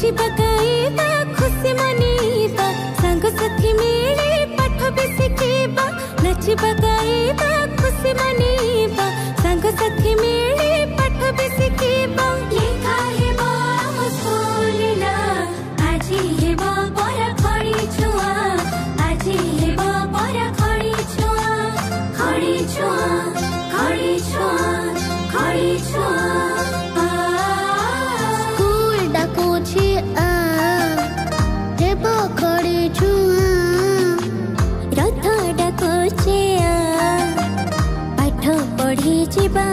गीतिबा गाइबा खुशी मनेबा संग साथी मिले पाठ भी शिखेबा नाचिबा गाइबा खुशी मनेबा संग साथी मिले पाठ भी शिखेबा लेखा हेबा मुस्कुलिना आजी हेबा पर खड़ी छुआ आजी हेबा पर खड़ी छुआ खड़ी छुआ खड़ी छुआ खड़ी छुआ रथ डाकुचे पाठ पढ़ी जीवा